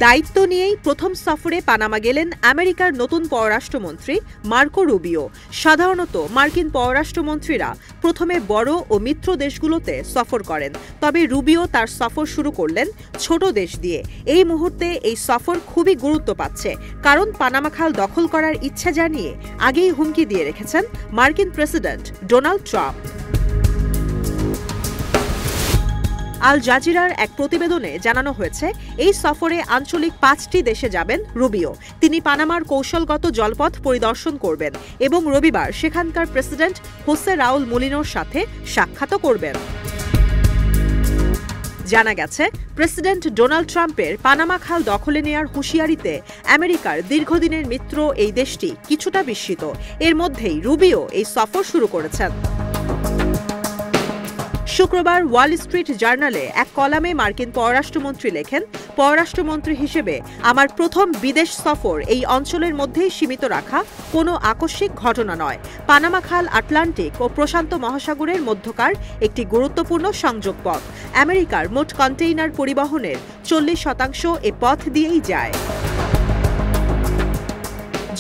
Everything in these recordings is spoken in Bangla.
দায়িত্ব নিয়েই প্রথম সফরে পানামা গেলেন আমেরিকার নতুন পররাষ্ট্রমন্ত্রী মার্কো রুবিও। সাধারণত মার্কিন পররাষ্ট্রমন্ত্রীরা প্রথমে বড় ও মিত্র দেশগুলোতে সফর করেন, তবে রুবিও তার সফর শুরু করলেন ছোট দেশ দিয়ে। এই মুহূর্তে এই সফর খুবই গুরুত্ব পাচ্ছে, কারণ পানামা খাল দখল করার ইচ্ছা জানিয়ে আগেই হুমকি দিয়ে রেখেছেন মার্কিন প্রেসিডেন্ট ডোনাল্ড ট্রাম্প। আল জাজিরার এক প্রতিবেদনে জানানো হয়েছে, এই সফরে আঞ্চলিক 5টি দেশে যাবেন রুবিও। তিনি পানামার কৌশলগত জলপথ পরিদর্শন করবেন এবং রবিবার সেখানকার প্রেসিডেন্ট হোসে রাউল মুলিনোর সাথে সাক্ষাৎও করবেন। জানা গেছে, প্রেসিডেন্ট ডোনাল্ড ট্রাম্পের পানামা খাল দখলে নেয়ার হুঁশিয়ারিতে আমেরিকার দীর্ঘদিনের মিত্র এই দেশটি কিছুটা বিস্মিত। এর মধ্যেই রুবিও এই সফর শুরু করেছেন। শুক্রবার ওয়াল স্ট্রিট জার্নালে এক কলামে মার্কিন পররাষ্ট্রমন্ত্রী লেখেন, পররাষ্ট্রমন্ত্রী হিসেবে আমার প্রথম বিদেশ সফর এই অঞ্চলের মধ্যেই সীমিত রাখা কোনো আকস্মিক ঘটনা নয়। পানামা খাল আটলান্টিক ও প্রশান্ত মহাসাগরের মধ্যকার একটি গুরুত্বপূর্ণ সংযোগ পথ। আমেরিকার মোট কন্টেইনার পরিবহনের 40% এ পথ দিয়েই যায়।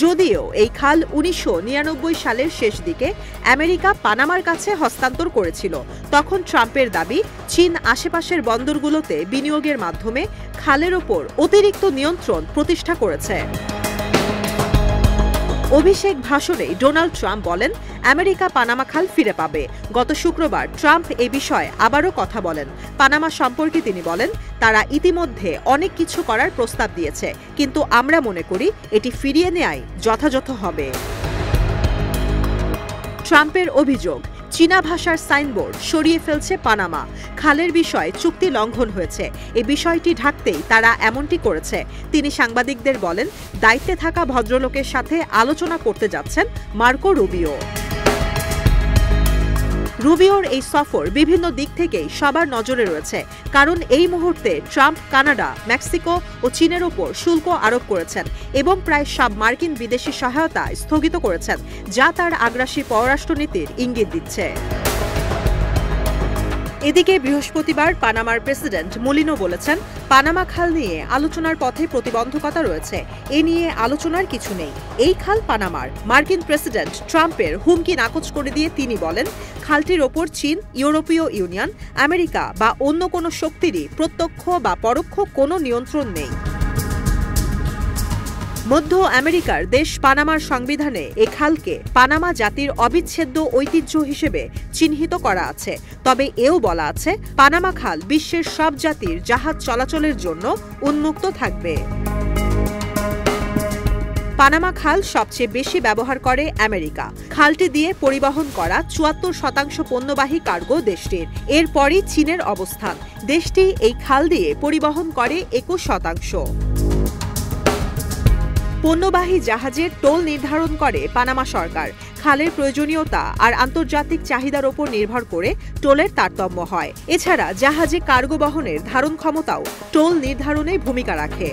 যদিও এই খাল 1999 সালের শেষ দিকে আমেরিকা পানামার কাছে হস্তান্তর করেছিল, তখন ট্রাম্পের দাবি চীন আশেপাশের বন্দরগুলোতে বিনিয়োগের মাধ্যমে খালের ওপর অতিরিক্ত নিয়ন্ত্রণ প্রতিষ্ঠা করেছে। অভিষেক ভাষণে ডোনাল্ড ট্রাম্প বলেন, আমেরিকা পানামা খাল ফিরে পাবে। গত শুক্রবার ট্রাম্প এ বিষয়ে আবারও কথা বলেন। পানামা সম্পর্কে তিনি বলেন, তারা ইতিমধ্যে অনেক কিছু করার প্রস্তাব দিয়েছে, কিন্তু আমরা মনে করি এটি ফিরিয়ে নেয়াই যথাযথ হবে। ট্রাম্পের অভিযোগ, চীনা ভাষার সাইনবোর্ড সরিয়ে ফেলছে পানামা। খালের বিষয়ে চুক্তি লঙ্ঘন হয়েছে, এ বিষয়টি ঢাকতেই তারা এমনটি করেছে। তিনি সাংবাদিকদের বলেন, দায়িত্বে থাকা ভদ্রলোকের সাথে আলোচনা করতে যাচ্ছেন মার্কো রুবিও। রুবিওর এই সফর বিভিন্ন দিক থেকেই সবার নজরে রয়েছে, কারণ এই মুহূর্তে ট্রাম্প কানাডা, মেক্সিকো ও চীনের ওপর শুল্ক আরোপ করেছেন এবং প্রায় সব মার্কিন বিদেশি সহায়তা স্থগিত করেছেন, যা তার আগ্রাসী পররাষ্ট্রনীতির ইঙ্গিত দিচ্ছে। এদিকে বৃহস্পতিবার পানামার প্রেসিডেন্ট মুলিনো বলেছেন, পানামা খাল নিয়ে আলোচনার পথে প্রতিবন্ধকতা রয়েছে। এ নিয়ে আলোচনার কিছু নেই। এই খাল পানামার। মার্কিন প্রেসিডেন্ট ট্রাম্পের হুমকি নাকচ করে দিয়ে তিনি বলেন, খালটির ওপর চীন, ইউরোপীয় ইউনিয়ন, আমেরিকা বা অন্য কোনো শক্তিরই প্রত্যক্ষ বা পরোক্ষ কোনো নিয়ন্ত্রণ নেই। মধ্য আমেরিকার দেশ পানামার সংবিধানে এ খালকে পানামা জাতির অবিচ্ছেদ্য ঐতিহ্য হিসেবে চিহ্নিত করা আছে। তবে এও বলা আছে, পানামা খাল বিশ্বের সব জাতির জাহাজ চলাচলের জন্য উন্মুক্ত থাকবে। পানামা খাল সবচেয়ে বেশি ব্যবহার করে আমেরিকা। খালটি দিয়ে পরিবহন করা 74% পণ্যবাহী কার্গো দেশটির। এরপরই চীনের অবস্থান। দেশটি এই খাল দিয়ে পরিবহন করে 21%। পণ্যবাহী জাহাজের টোল নির্ধারণ করে পানামা সরকার। খালের প্রয়োজনীয়তা আর আন্তর্জাতিক চাহিদার ওপর নির্ভর করে টোলের তারতম্য হয়। এছাড়া জাহাজে কার্গো বহনের ধারণ ক্ষমতাও টোল নির্ধারণে ভূমিকা রাখে।